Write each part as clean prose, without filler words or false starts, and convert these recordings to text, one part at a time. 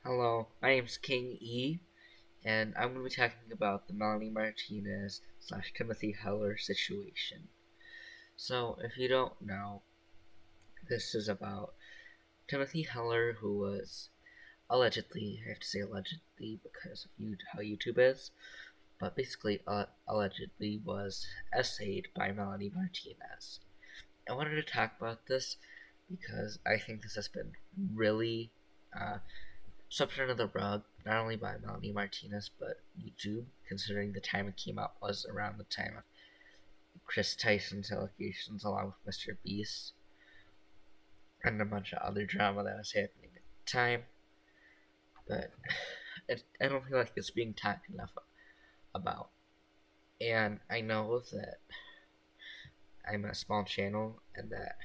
Hello, my name's King E, and I'm going to be talking about the Melanie Martinez / Timothy Heller situation. So, if you don't know, this is about Timothy Heller, who was allegedly, I have to say allegedly because of how YouTube is, but basically allegedly was essayed by Melanie Martinez. I wanted to talk about this because I think this has been really swept under the rug, not only by Melanie Martinez, but YouTube, considering the time it came out was around the time of Chris Tyson's allegations along with Mr. Beast, and a bunch of other drama that was happening at the time. But I don't feel like it's being talked enough about. And I know that I'm a small channel and that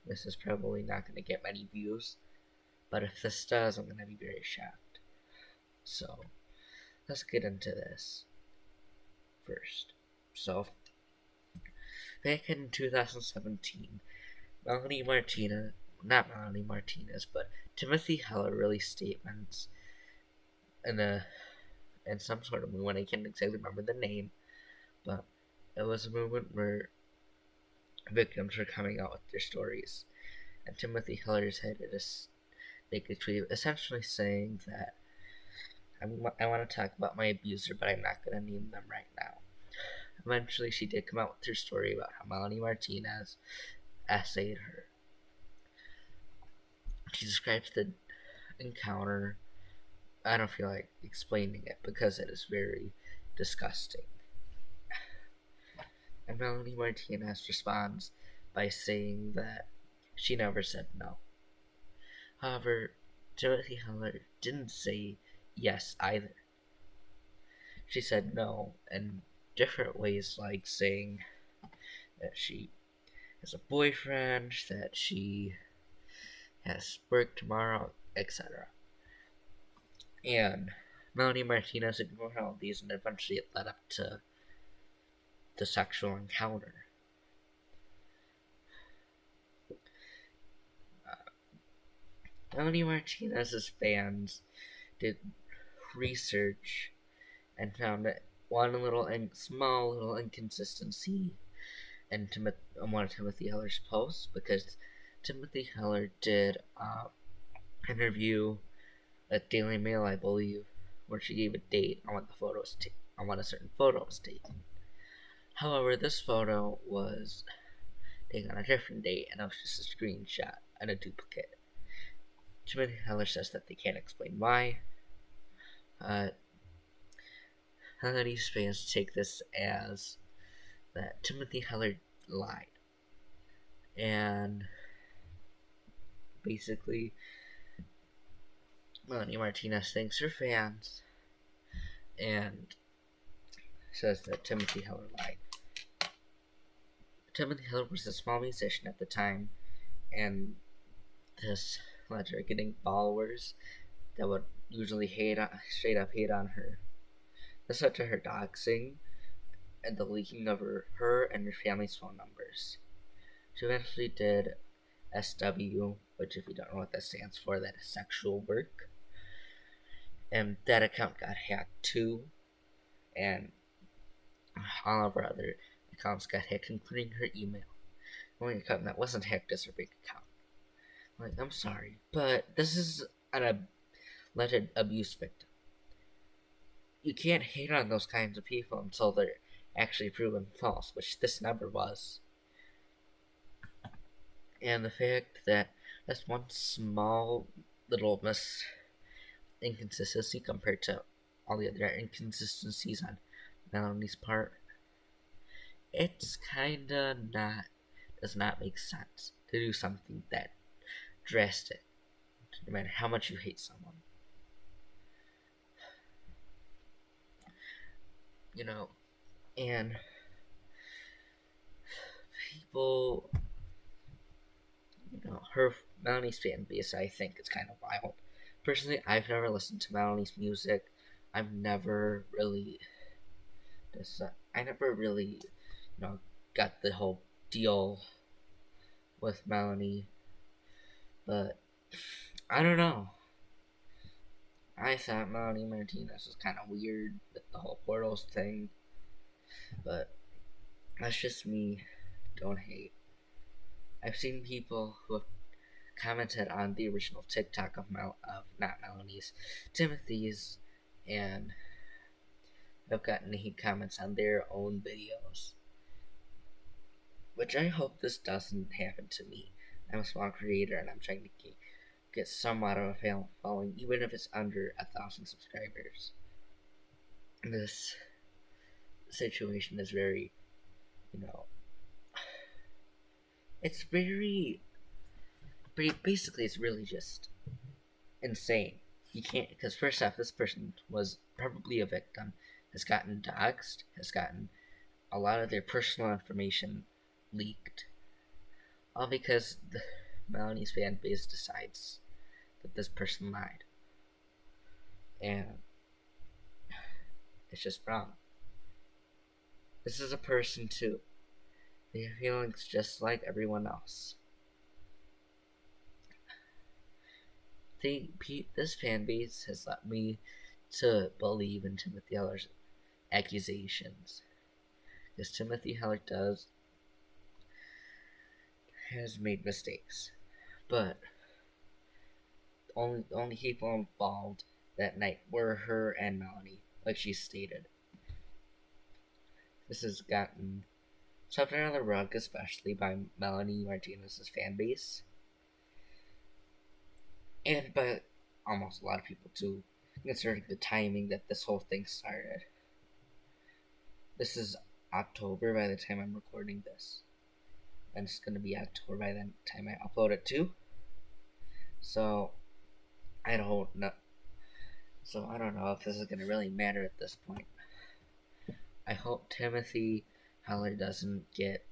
this is probably not going to get many views, but if this does, I'm going to be very shocked. So, let's get into this first. So, back in 2017, not Melanie Martinez, but Timothy Heller released statements in some sort of movement. I can't exactly remember the name, but it was a movement where victims were coming out with their stories. And Timothy Heller's had a tweet essentially saying that I want to talk about my abuser, but I'm not going to name them right now. Eventually, she did come out with her story about how Melanie Martinez essayed her. She describes the encounter. I don't feel like explaining it because it is very disgusting. And Melanie Martinez responds by saying that she never said no. However, Timothy Heller didn't say yes either. She said no in different ways, like saying that she has a boyfriend, that she has work tomorrow, etc. And Melanie Martinez ignored all of these, and eventually it led up to the sexual encounter. Melanie Martinez's fans did research and found that small little inconsistency in one of Timothy Heller's posts, because Timothy Heller did an interview at Daily Mail, I believe, where she gave a date on when a certain photo was taken. However, this photo was taken on a different date, and it was just a screenshot and a duplicate. Timothy Heller says that they can't explain why. Melody's fans take this as that Timothy Heller lied. And basically, Melanie Martinez thanks her fans and says that Timothy Heller lied. Timothy Heller was a small musician at the time, and this led to her getting followers that would usually straight up hate on her. This led to her doxing and the leaking of her and her family's phone numbers. She eventually did SW, which, if you don't know what that stands for, that is sexual work. And that account got hacked too, and all of her other accounts got hacked, including her email. The only account that wasn't hacked is her bank account. I'm sorry, but this is an alleged abuse victim. You can't hate on those kinds of people until they're actually proven false, which this never was. And the fact that that's one small little inconsistency compared to all the other inconsistencies on Melanie's part, it's kinda does not make sense to do something that drastic, no matter how much you hate someone. And people, her Melanie's fan base, I think, is kind of wild. Personally, I've never listened to Melanie's music. I never really, got the whole deal with Melanie. But I don't know. I thought Melanie Martinez was kind of weird with the whole portals thing, but that's just me. Don't hate. I've seen people who have commented on the original TikTok of not Melanie's, Timothy's, and have gotten hate comments on their own videos. Which I hope this doesn't happen to me. I'm a small creator and I'm trying to get somewhat of a following, even if it's under 1,000 subscribers. This situation is very, it's very, basically, it's really just insane. You can't, because first off, this person was probably a victim, has gotten doxxed, has gotten a lot of their personal information leaked, all because Melanie's fan base decides that this person lied. And it's just wrong. This is a person too. They have feelings just like everyone else. This fan base has led me to believe in Timothy Heller's accusations. Because Timothy Heller has made mistakes. But the only people involved that night were her and Melanie, like she stated. This has gotten swept under the rug, especially by Melanie Martinez's fan base. And by almost a lot of people too, considering the timing that this whole thing started. This is October by the time I'm recording this. And it's going to be October by the time I upload it too. So, I don't know. So, I don't know if this is going to really matter at this point. I hope Timothy Heller doesn't get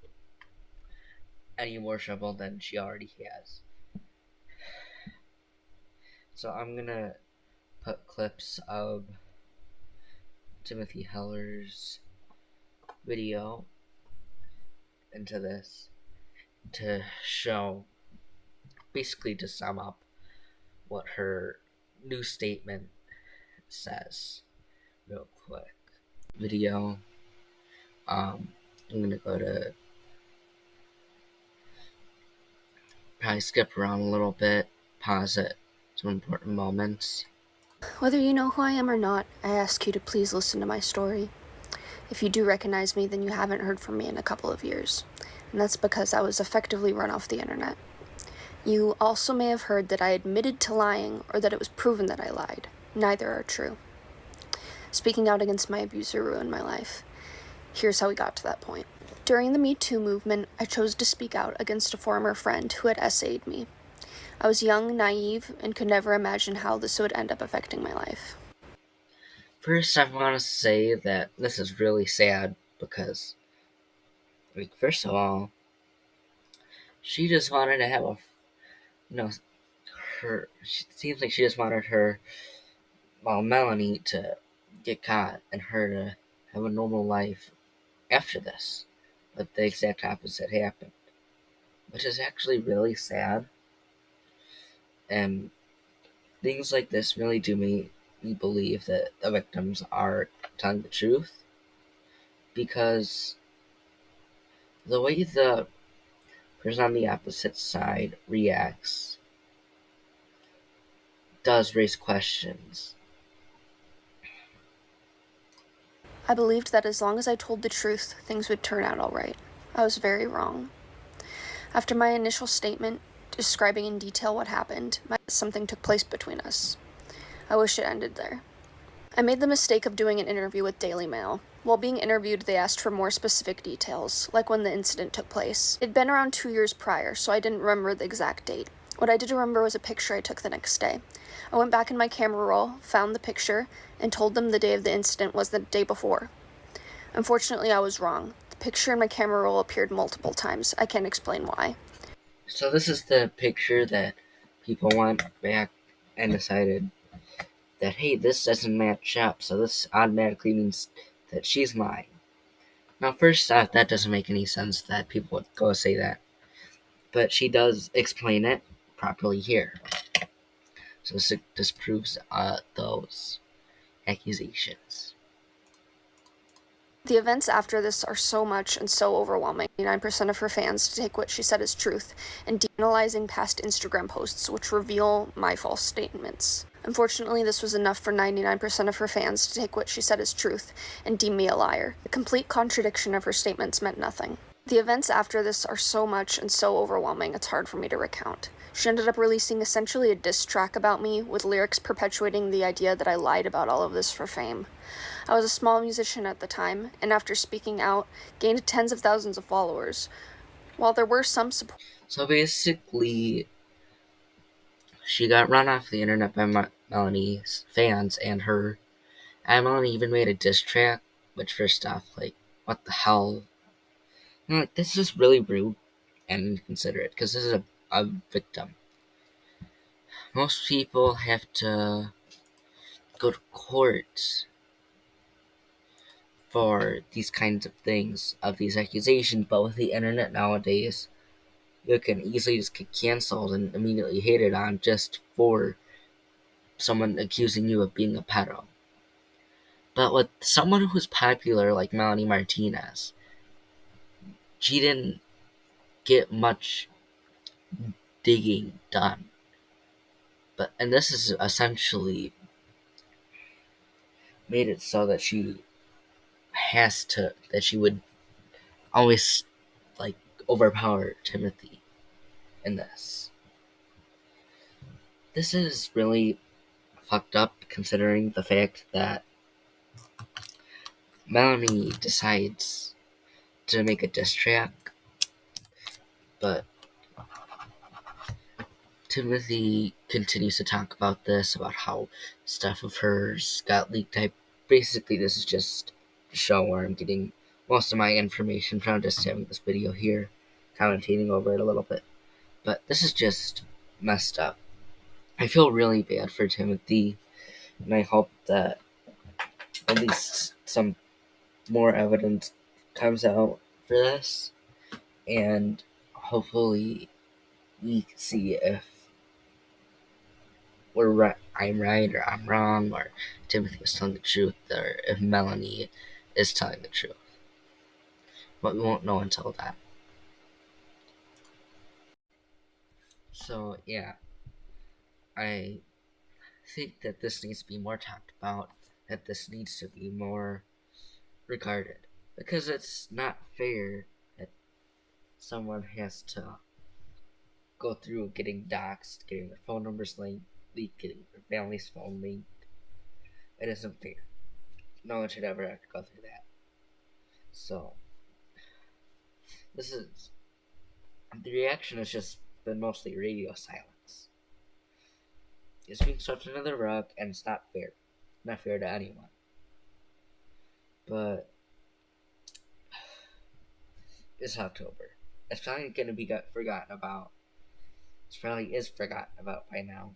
any more trouble than she already has. So I'm gonna put clips of Timothy Heller's video into this to show, basically to sum up what her new statement says real quick. Video. I'm gonna go to probably skip around a little bit, pause it, some important moments. Whether you know who I am or not, I ask you to please listen to my story. If you do recognize me, then you haven't heard from me in a couple of years, and that's because I was effectively run off the internet. You also may have heard that I admitted to lying or that it was proven that I lied. Neither are true. Speaking out against my abuser ruined my life. Here's how we got to that point. During the Me Too movement, I chose to speak out against a former friend who had essayed me. I was young, naive, and could never imagine how this would end up affecting my life. First, I want to say that this is really sad because, first of all, she just wanted to have it seems like she just wanted Melanie to get caught and her to have a normal life after this. But the exact opposite happened, which is actually really sad. And things like this really do make me believe that the victims are telling the truth, because the way the person on the opposite side reacts does raise questions. I believed that as long as I told the truth, things would turn out all right. I was very wrong. After my initial statement, describing in detail what happened, something took place between us. I wish it ended there. I made the mistake of doing an interview with Daily Mail. While being interviewed, they asked for more specific details, like when the incident took place. It'd been around 2 years prior, so I didn't remember the exact date. What I did remember was a picture I took the next day. I went back in my camera roll, found the picture, and told them the day of the incident was the day before. Unfortunately, I was wrong. The picture in my camera roll appeared multiple times. I can't explain why. So this is the picture that people went back and decided that, hey, this doesn't match up, so this automatically means that she's lying. Now, first off, that doesn't make any sense that people would go say that. But she does explain it properly here. So this disproves those accusations. The events after this are so much and so overwhelming. 99% of her fans to take what she said as truth and de-analyzing past Instagram posts which reveal my false statements. Unfortunately, this was enough for 99% of her fans to take what she said as truth and deem me a liar. The complete contradiction of her statements meant nothing. The events after this are so much and so overwhelming it's hard for me to recount. She ended up releasing essentially a diss track about me, with lyrics perpetuating the idea that I lied about all of this for fame. I was a small musician at the time, and after speaking out, gained tens of thousands of followers. While there were some support... So basically, she got run off the internet by Melanie's fans and her. And Melanie even made a diss track, which first off, like, what the hell? Like, this is just really rude and inconsiderate, because this is a victim. Most people have to go to court for these kinds of things, of these accusations, but with the internet nowadays, you can easily just get canceled and immediately hated on just for someone accusing you of being a pedo. But with someone who's popular like Melanie Martinez, she didn't get much digging done. And this is essentially made it so that she would always like overpower Timothy in this. This is really fucked up considering the fact that Melanie decides to make a diss track, but Timothy continues to talk about this, about how stuff of hers got leaked. Basically, this is just a show where I'm getting most of my information from, just having this video here, commentating over it a little bit. But this is just messed up. I feel really bad for Timothy, and I hope that at least some more evidence comes out for this, and hopefully we can see if I'm right or I'm wrong, or Timothy is telling the truth, or if Melanie is telling the truth. But we won't know until then. So yeah, I think that this needs to be more talked about, that this needs to be more regarded, because it's not fair that someone has to go through getting doxxed, getting their phone numbers leaked, getting their family's phone leaked. It isn't fair. No one should ever have to go through that. So the reaction has just been mostly radio silence. It's being swept under the rug, and it's not fair. Not fair to anyone. But it's October. It's probably going to be forgotten about. It probably is forgotten about by now.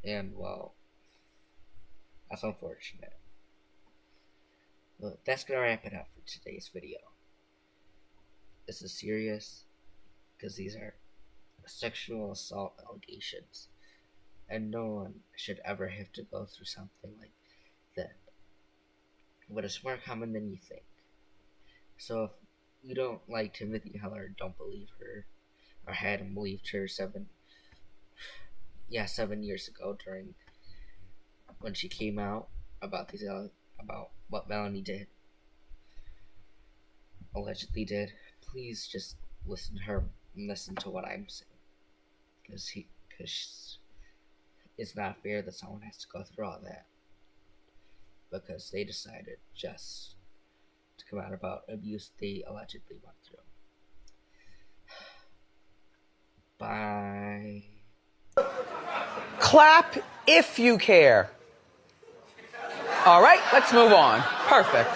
And, well, that's unfortunate. Well, that's going to wrap it up for today's video. This is serious, because these are sexual assault allegations, and no one should ever have to go through something like that. But it's more common than you think. So if you don't like Timothy Heller, don't believe her, or hadn't believed her 7 years ago, during when she came out about about what Melanie allegedly did, please just listen to her and listen to what I'm saying, because it's not fair that someone has to go through all that because they decided just to come out about abuse they allegedly went through. Bye. Clap if you care. All right, let's move on. Perfect.